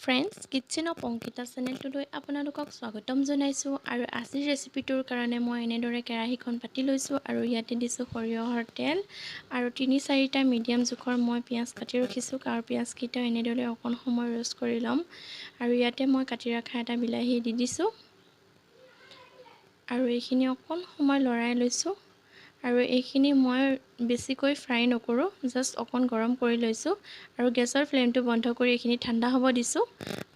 friends kitchen of Ankita চেনেলটোলৈ আপোনালোকক স্বাগতম জনাইছোঁ আৰু আজিৰ ৰেচিপিটোৰ কাৰণে মই এনেদৰে কেৰাহীখন পাতি লৈছোঁ আৰু ইয়াতে দিছোঁ সৰিয়হৰ তেল আৰু ৩-৪টা মিডিয়াম জোখৰ মই পিঁয়াজ কাটি ৰাখিছোঁ আৰু পিঁয়াজকেইটা এনেদৰে অকণ সময় ৰোষ্ট কৰি ল'ম আৰু ইয়াতে মই কাটি ৰখা এটা বিলাহী দি দিছোঁ আৰু এইখিনি অকণ সময় লৰাই লৈছোঁ আৰু এইখিনি মই বেছিকৈ ফ্ৰাই নকৰোঁ জাষ্ট অকণ গৰম কৰি লৈছোঁ আৰু গেছৰ ফ্লেমটো বন্ধ কৰি এইখিনি ঠাণ্ডা হ'ব দিছোঁ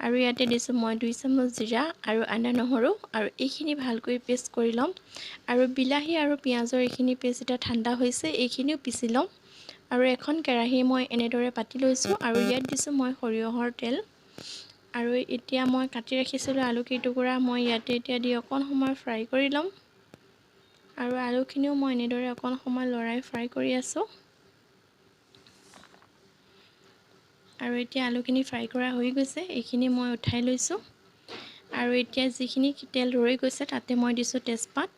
আৰু ইয়াতে দিছোঁ মই 2 চামুচ জিৰা আৰু আদা নহৰু আৰু এইখিনি ভালকৈ পেষ্ট কৰি ল'ম আৰু বিলাহী আৰু পিঁয়াজৰ এইখিনি পেষ্ট এটা ঠাণ্ডা হৈছে এইখিনিও পিচি ল'ম আৰু এখন কেৰাহী মই এনেদৰে পাতি লৈছোঁ আৰু ইয়াত দিছোঁ মই সৰিয়হৰ তেল আৰু এতিয়া মই কাটি ৰাখিছিলোঁ আলু কেইটুকুৰা মই ইয়াতে এতিয়া দি অকণ সময় ফ্ৰাই কৰি ল'ম আৰু আলুখিনিও মই এনেদৰে অকণ সময় লৰাই ফ্ৰাই কৰি আছোঁ আৰু এতিয়া আলুখিনি ফ্ৰাই কৰা হৈ গৈছে এইখিনি মই উঠাই লৈছোঁ আৰু এতিয়া যিখিনি তেল ৰৈ গৈছে তাতে মই দিছোঁ তেজপাত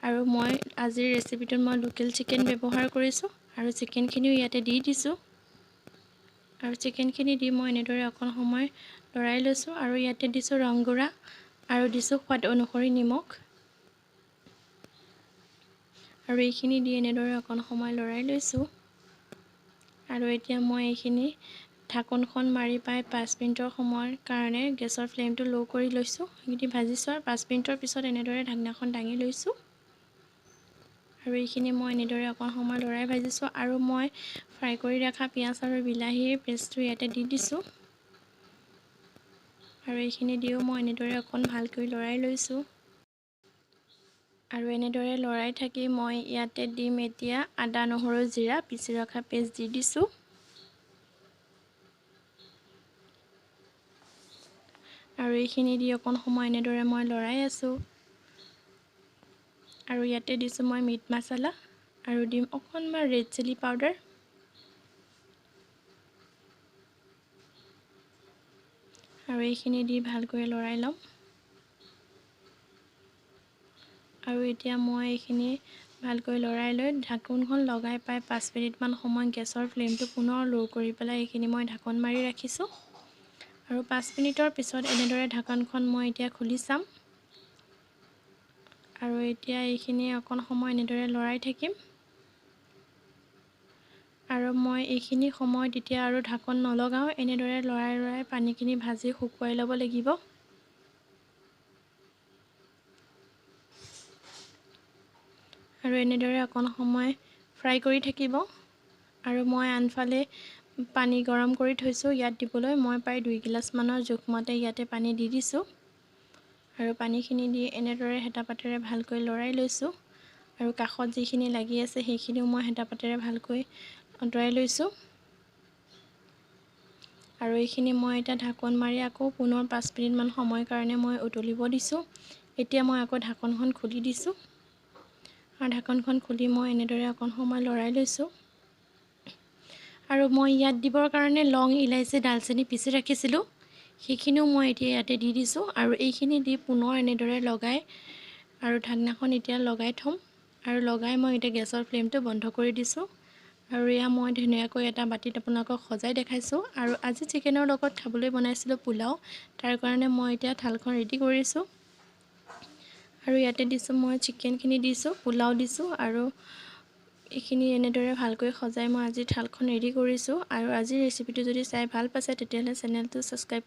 আৰু মই আজিৰ ৰেচিপিটোত মই লোকেল চিকেন ব্যৱহাৰ কৰিছোঁ আৰু চিকেনখিনিও ইয়াতে দি দিছোঁ আৰু চিকেনখিনি দি মই এনেদৰে অকণ সময় লৰাই লৈছোঁ আৰু ইয়াতে দিছোঁ ৰংগুড়া আৰু দিছোঁ সোৱাদ অনুসৰি নিমখ আৰু এইখিনি দি এনেদৰে অকণ সময় লৰাই লৈছোঁ আৰু এতিয়া মই এইখিনি ঢাকনখন মাৰি পাই 5 মিনিটৰ সময়ৰ কাৰণে গেছৰ ফ্লেমটো ল' কৰি লৈছোঁ এইখিনি ভাজিছোঁ আৰু 5 মিনিটৰ পিছত এনেদৰে ঢাকনাখন দাঙি লৈছোঁ আৰু এইখিনি মই এনেদৰে অকণ সময় লৰাই ভাজিছোঁ আৰু মই ফ্ৰাই কৰি ৰখা পিঁয়াজ আৰু বিলাহীৰ পেষ্টটো ইয়াতে দি দিছোঁ আৰু এইখিনি দিও মই এনেদৰে অকণ ভালকৈ লৰাই লৈছোঁ আৰু এনেদৰে লৰাই থাকি মই ইয়াতে দিম এতিয়া আদা নহৰু জিৰা পিচি ৰখা পেষ্ট দি দিছোঁ আৰু এইখিনি দি অকণ সময় এনেদৰে মই লৰাই আছোঁ আৰু ইয়াতে দিছোঁ মই মিট মছলা আৰু দিম অকণমান ৰেড চিলি পাউডাৰ আৰু এইখিনি দি ভালকৈ লৰাই ল'ম আৰু এতিয়া মই এইখিনি ভালকৈ লৰাই লৈ ঢাকনখন লগাই পাই 5 মিনিটমান সময় গেছৰ ফ্লেমটো পুনৰ ল' কৰি পেলাই এইখিনি মই ঢাকন মাৰি ৰাখিছোঁ আৰু 5 মিনিটৰ পিছত এনেদৰে ঢাকনখন মই এতিয়া খুলি চাম আৰু এতিয়া এইখিনি অকণ সময় এনেদৰে লৰাই থাকিম আৰু মই এইখিনি সময়ত এতিয়া আৰু ঢাকন নলগাওঁ এনেদৰে লৰাই পানীখিনি ভাজি শুকুৱাই ল'ব লাগিব আৰু এনেদৰে অকণ সময় ফ্ৰাই কৰি থাকিব আৰু মই আনফালে পানী গৰম কৰি থৈছোঁ ইয়াত দিবলৈ মই প্ৰায় 2 গিলাচমানৰ জোখমতে ইয়াতে পানী দি দিছোঁ আৰু পানীখিনি দি এনেদৰে হেতা পাতেৰে ভালকৈ লৰাই লৈছোঁ আৰু কাষত যিখিনি লাগি আছে সেইখিনিও মই হেতা পাতেৰে ভালকৈ আঁতৰাই লৈছোঁ আৰু এইখিনি মই এতিয়া ঢাকন মাৰি আকৌ পুনৰ 5 মিনিটমান সময়ৰ কাৰণে মই উতলিব দিছোঁ এতিয়া মই আকৌ ঢাকনখন খুলি দিছোঁ আৰু ঢাকনখন খুলি মই এনেদৰে অকণ সময় লৰাই লৈছোঁ আৰু মই ইয়াত দিবৰ কাৰণে লং ইলাইচি ডালচেনি পিচি ৰাখিছিলোঁ সেইখিনিও মই এতিয়া ইয়াতে দি দিছোঁ আৰু এইখিনি দি পুনৰ এনেদৰে লগাই আৰু ঢাকনাখন এতিয়া লগাই থ'ম আৰু লগাই মই এতিয়া গেছৰ ফ্লেমটো বন্ধ কৰি দিছোঁ আৰু এয়া মই ধুনীয়াকৈ এটা বাটিত আপোনালোকক সজাই দেখাইছোঁ আৰু আজি চিকেনৰ লগত খাবলৈ বনাইছিলোঁ পোলাও তাৰ কাৰণে মই এতিয়া থালখন ৰেডি কৰিছোঁ আৰু ইয়াতে দিছোঁ মই চিকেনখিনি দিছোঁ পোলাও দিছোঁ আৰু এইখিনি এনেদৰে ভালকৈ সজাই মই আজি থালখন ৰেডি কৰিছোঁ আৰু আজিৰ ৰেচিপিটো যদি চাই ভাল পাইছে তেতিয়াহ'লে চেনেলটো ছাবস্ক্ৰাইব